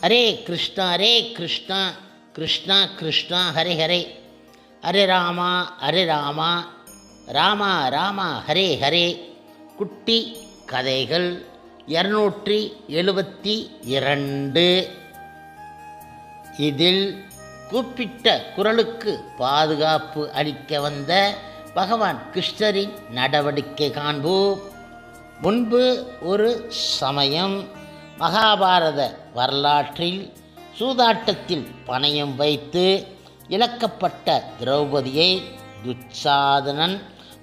ஹரே கிருஷ்ணா கிருஷ்ணா கிருஷ்ணா ஹரே ஹரே, ஹரே ராமா ராமா ராமா ஹரே ஹரே. குட்டி கதைகள் 272. இதில் கூப்பிட்ட குரலுக்கு பாதுகாப்பு அளிக்க வந்த பகவான் கிருஷ்ணரின் நடவடிக்கை காண்போம். முன்பு ஒரு சமயம் மகாபாரத வரலாற்றில் சூதாட்டத்தில் பணயம் வைத்து இழக்கப்பட்ட திரௌபதியை துச்சாதனன்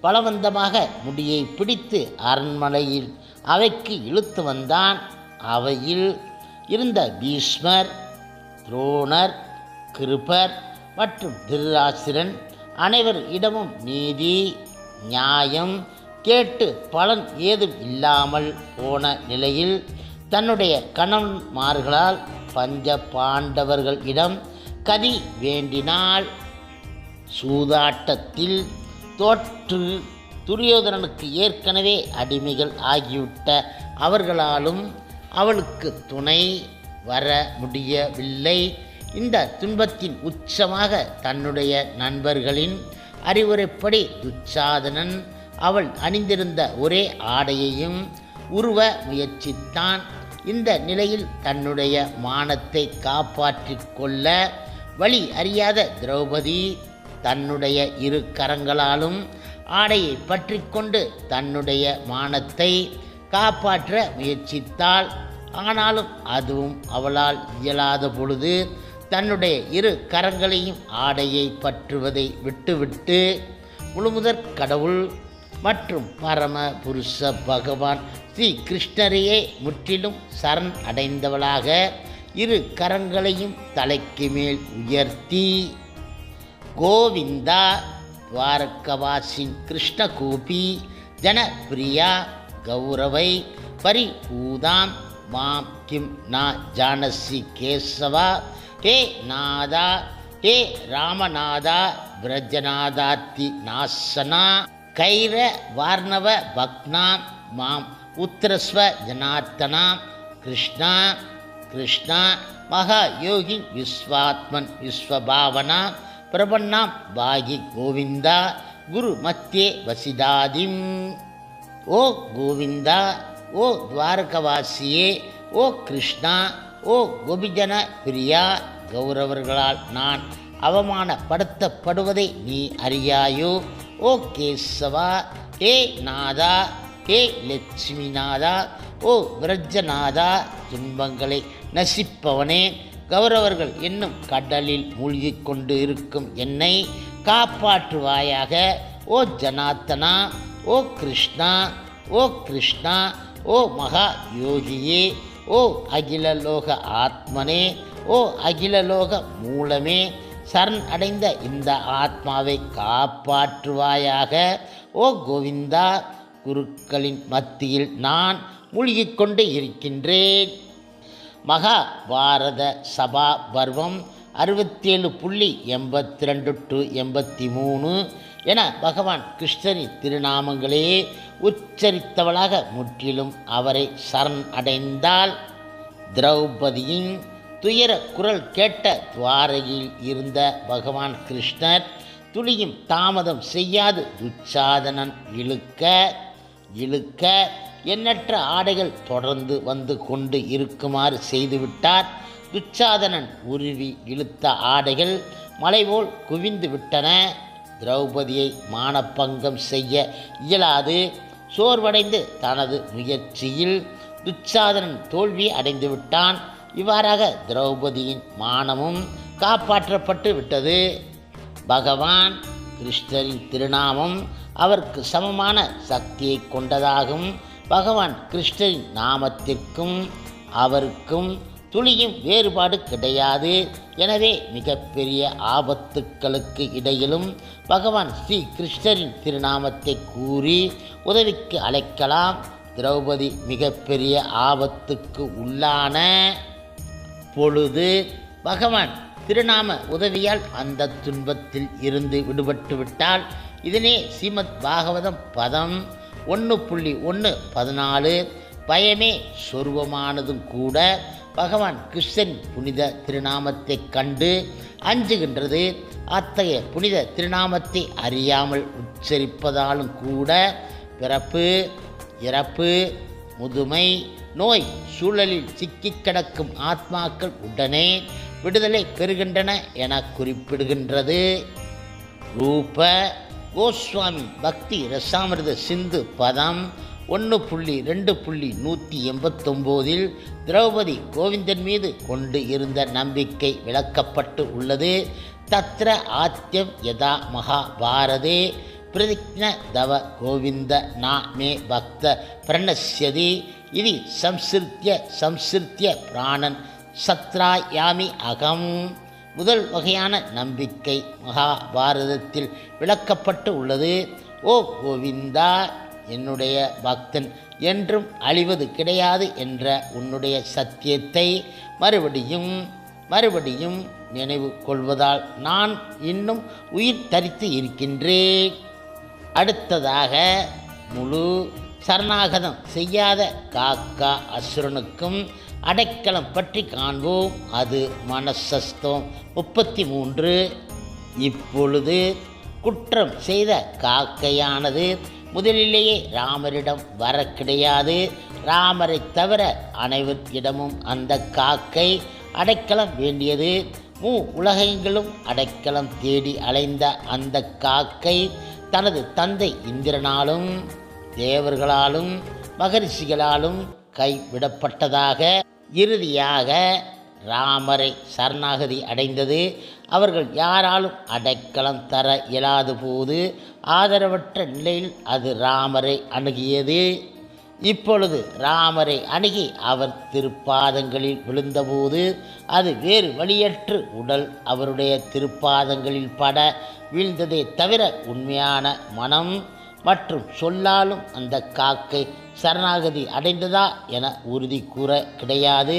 பலவந்தமாக முடியை பிடித்து அரண்மனையில் அவைக்கு இழுத்து வந்தான். அவையில் இருந்த பீஷ்மர், துரோணர், கிருபர் மற்றும் திருதராஷ்டிரன் அனைவர் இடமும் நீதி நியாயம் கேட்டு பலன் ஏதும் இல்லாமல் போன நிலையில் தன்னுடைய கணவன்மார்களால் பஞ்ச பாண்டவர்களிடம் கதி வேண்டினாள். சூதாட்டத்தில் தோற்று துரியோதனனுக்கு ஏற்கனவே அடிமைகள் ஆகிவிட்ட அவர்களாலும் அவளுக்கு துணை வர முடியவில்லை. இந்த துன்பத்தின் உச்சமாக தன்னுடைய நண்பர்களின் அறிவுரைப்படி துச்சாதனன் அவள் அணிந்திருந்த ஒரே ஆடையையும் உருவ முயற்சித்தான். இந்த நிலையில் தன்னுடைய மானத்தை காப்பாற்றிக் கொள்ள வழி அறியாத திரௌபதி தன்னுடைய இரு கரங்களாலும் ஆடையை பற்றி கொண்டு தன்னுடைய மானத்தை காப்பாற்ற முயற்சித்தாள். ஆனாலும் அதுவும் அவளால் இயலாத பொழுது தன்னுடைய இரு கரங்களையும் ஆடையை பற்றுவதை விட்டுவிட்டு முழுமுதற் கடவுள் மற்றும் பரம புருஷ பகவான் ஸ்ரீ கிருஷ்ணரையே முற்றிலும் சரண் அடைந்தவளாக இரு கரங்களையும் தலைக்கு மேல் உயர்த்தி கோவிந்தா துவாரகவாசின் கிருஷ்ண கோபி ஜனப்பிரியா கௌரவை பரிபூதாம் மாம் கிம் நா ஜானசி கேசவா ஹே நாதா ஹே ராமநாதா பிரஜநாதாத்தி நாசனா கைர வார்ணவ பக்னாம் மாம் உத்தரஸ்வ ஜனார்த்தனா கிருஷ்ணா கிருஷ்ணா மகாயோகி விஸ்வாத்மன் விஸ்வபாவனா பிரபன்னாம் பாகி கோவிந்தா குரு மத்தியே வசிதாதிம். ஓ கோவிந்தா, ஓ துவாரகவாசியே, ஓ கிருஷ்ணா, ஓ கோபிஜன பிரியா, கௌரவர்களால் நான் அவமானப்படுத்தப்படுவதை நீ அறியாயோ? ஓ கேசவா, ஹே நாதா, ஹே லட்சுமிநாதா, ஓ விரஜநாதா, துன்பங்களை நசிப்பவனே, கௌரவர்கள் என்னும் கடலில் மூழ்கி கொண்டு இருக்கும் என்னை காப்பாற்றுவாயாக. ஓ ஜனார்த்தனா, ஓ கிருஷ்ணா, ஓ கிருஷ்ணா, ஓ மகா யோகியே, ஓ அகிலலோக ஆத்மனே, ஓ அகிலலோக மூலமே, சரண் அடைந்த இந்த ஆத்மாவை காப்பாற்றுவாயாக. ஓ கோவிந்தா, குருக்களின் மத்தியில் நான் மூழ்கிக்கொண்டு இருக்கின்றேன். மகாபாரத சபா பர்வம் 67.82 to 83 என பகவான் கிருஷ்ணரின் திருநாமங்களே உச்சரித்தவளாக முற்றிலும் அவரை சரண் அடைந்தாள். திரௌபதியின் துயர குரல் கேட்ட துவாரையில் இருந்த பகவான் கிருஷ்ணர் துளியும் தாமதம் செய்யாது துச்சாதனன் இழுக்க எண்ணற்ற ஆடைகள் தொடர்ந்து வந்து கொண்டு இருக்குமாறு செய்துவிட்டார். துச்சாதனன் உருவி இழுத்த ஆடைகள் மலைபோல் குவிந்து விட்டன. திரௌபதியை மானபங்கம் செய்ய இயலாது சோர்வடைந்து தனது முயற்சியில் துச்சாதனன் தோல்வி அடைந்து விட்டான். இவ்வாறாக திரௌபதியின் மானமும் காப்பாற்றப்பட்டு விட்டது. பகவான் கிருஷ்ணரின் திருநாமம் அவருக்கு சமமான சக்தியை கொண்டதாகும். பகவான் கிருஷ்ணரின் நாமத்திற்கும் அவருக்கும் துளியும் வேறுபாடு கிடையாது. எனவே மிகப்பெரிய ஆபத்துக்களுக்கு இடையிலும் பகவான் ஸ்ரீ கிருஷ்ணரின் திருநாமத்தை கூறி உதவிக்கு அழைக்கலாம். திரௌபதி மிகப்பெரிய ஆபத்துக்கு உள்ளான பொழுது பகவான் திருநாம உதவியால் அந்த துன்பத்தில் இருந்து விடுபட்டு விட்டால். இதனே ஸ்ரீமத் பாகவதம் பதம் 1.1.14 பயமே சொருவமானதும் கூட பகவான் கிருஷ்ணன் புனித திருநாமத்தை கண்டு அஞ்சுகின்றது. அத்தகைய புனித திருநாமத்தை அறியாமல் உச்சரிப்பதாலும் கூட பிறப்பு, இறப்பு, முதுமை, நோய் சூழலில் சிக்கிக் கிடக்கும் ஆத்மாக்கள் உடனே விடுதலை பெறுகின்றன என குறிப்பிடுகின்றது. ரூப கோஸ்வாமி பக்தி ரசாமிர்த சிந்து பதம் 1.2.189 திரௌபதி கோவிந்தன் மீது கொண்டு இருந்த நம்பிக்கை விளக்கப்பட்டு உள்ளது. தத்ர ஆத்யம் யதா மகாபாரதே பிரதிஜ்ஞ தவ கோவிந்த நா மே பக்த பிரணஸ்யதி இது சம்சிருத்திய பிராணன் சத்ராயாமி அகம். முதல் வகையான நம்பிக்கை மகாபாரதத்தில் விளக்கப்பட்டு உள்ளது. ஓ கோவிந்தா, என்னுடைய பக்தன் என்றும் அழிவது கிடையாது என்ற உன்னுடைய சத்தியத்தை மறுபடியும் நினைவு கொள்வதால் நான் இன்னும் உயிர் தரித்து இருக்கின்றேன். அடுத்ததாக முழு சரணாகதம் செய்யாத காக்கா அசுரனுக்கும் அடைக்கலம் பற்றி காண்போம். அது மனசஸ்தம் 33. இப்பொழுது குற்றம் செய்த காக்கையானது முதலிலேயே ராமரிடம் வர கிடையாது. ராமரை தவிர அனைவரிடமும் அந்த காக்கை அடைக்கலம் வேண்டியது. உலகெங்கிலும் அடைக்கலம் தேடி அலைந்த அந்த காக்கை தனது தந்தை இந்திரனாலும் தேவர்களாலும் மகரிஷிகளாலும் கைவிடப்பட்டதாக இறுதியாக ராமரை சரணாகதி அடைந்தது. அவர்கள் யாராலும் அடைக்கலம் தர இயலாத போது ஆதரவற்ற நிலையில் அது ராமரை அணுகியது. இப்பொழுது ராமரை அணுகி அவர் திருப்பாதங்களில் விழுந்தபோது அது வேறு வழியற்று உடல் அவருடைய திருப்பாதங்களில் பட வீழ்ந்ததே தவிர உண்மையான மனம் மற்றும் சொல்லாலும் அந்த காக்கை சரணாகதி அடைந்ததா என உறுதி கூற கிடையாது.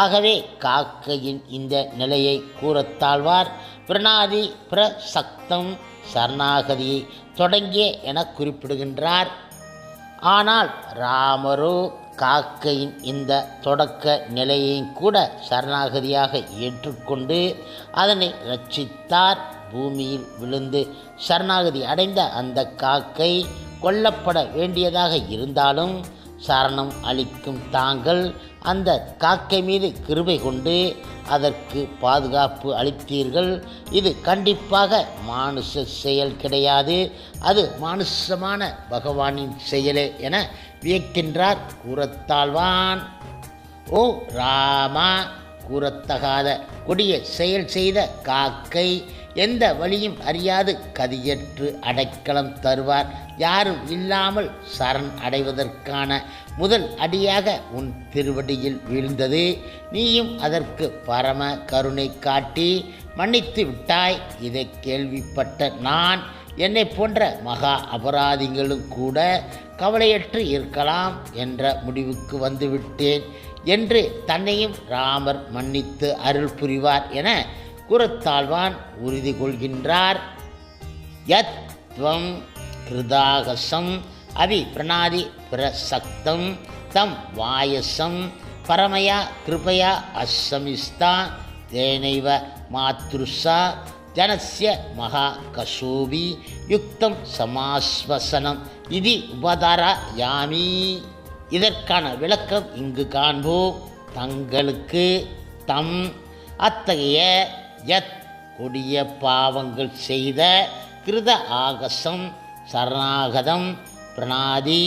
ஆகவே காக்கையின் இந்த நிலையை கூறத்தாழ்வார் பிரணாதி பிரசக்தம் சரணாகதியை தொடங்கிய என குறிப்பிடுகின்றார். ஆனால் ராமரோ காக்கையின் இந்த தொடக்க நிலையையும் கூட சரணாகதியாக ஏற்றுக்கொண்டு அதனை ரட்சித்தார். பூமியில் விழுந்து சரணாகதி அடைந்த அந்த காக்கை கொல்லப்பட வேண்டியதாக இருந்தாலும் சரணம் அளிக்கும் தாங்கள் அந்த காக்கை மீது கிருபை கொண்டு அதற்கு பாதுகாப்பு அளித்தீர்கள். இது கண்டிப்பாக மானுஷ செயல் கிடையாது, அது மானுஷமான பகவானின் செயலே என வியக்கின்றார் கூறத்தாழ்வான். ஓ ராமா, கூறத்தகாத கொடிய செயல் செய்த காக்கை எந்த வழியும் அறியாது கதியற்று அடைக்கலம் தருவார். யாரும் இல்லாமல் சரண் அடைவதற்கான முதல் அடியாக உன் திருவடியில் வீழ்ந்தது. நீயும் அதற்கு பரம கருணை காட்டி மன்னித்து விட்டாய். இதை கேள்விப்பட்ட நான் என்னை போன்ற மகா அபராதிகளும் கூட கவலையற்று இருக்கலாம் என்ற முடிவுக்கு வந்துவிட்டேன் என்று தன்னையும் ராமர் மன்னித்து அருள் புரிவார் என கூறத்தாழ்வான் உறுதி கொள்கின்றார். யத்வம் கிருதாகசம் அபி பிரணாதி பிரசக்தம் தம் வாயசம் பரமயா கிருபயா அசமிஸ்தா தேனைவ மாத்ருஷா ஜனஸ்ய மகா கசோபி யுக்தம் சமாஸ்வசனம் இது உபதாரயாமி. இதற்கான விளக்கம் இங்கு காண்போம். தங்களுக்கு தம் அத்தகைய யத் கொடிய பாவங்கள் செய்த கிருத ஆகசம் சரணாகதம் பிரணாதி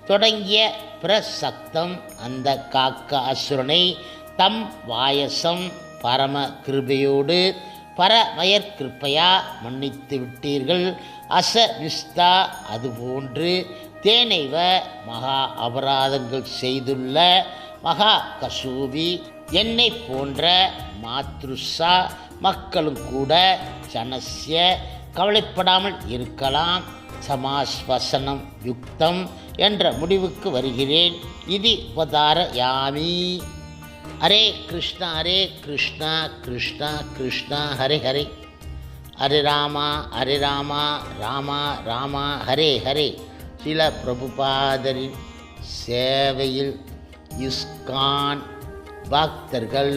தொடங்கிய பிரசக்தம் அந்த காக்க அசுரனை தம் வாயசம் பரம கிருபையோடு பரமயர் கிருப்பையா மன்னித்து விட்டீர்கள். அசவிஸ்தா அதுபோன்று தேனைவ மகா அபராதங்கள் செய்துள்ள மகா கசூபி என்னை போன்ற மாத்ருஷா மக்களும் கூட ஜனஸ்ய கவலைப்படாமல் இருக்கலாம். சமாஸ்வசனம் யுக்தம் என்ற முடிவுக்கு வருகிறேன். இது உபதாரயாமி. ஹரே கிருஷ்ணா கிருஷ்ணா கிருஷ்ணா ஹரே ஹரே, ஹரே ராமா ராமா ராமா ஹரே ஹரே. சில பிரபுபாதரின் சேவையில் இஸ்கான் பக்தர்கள்.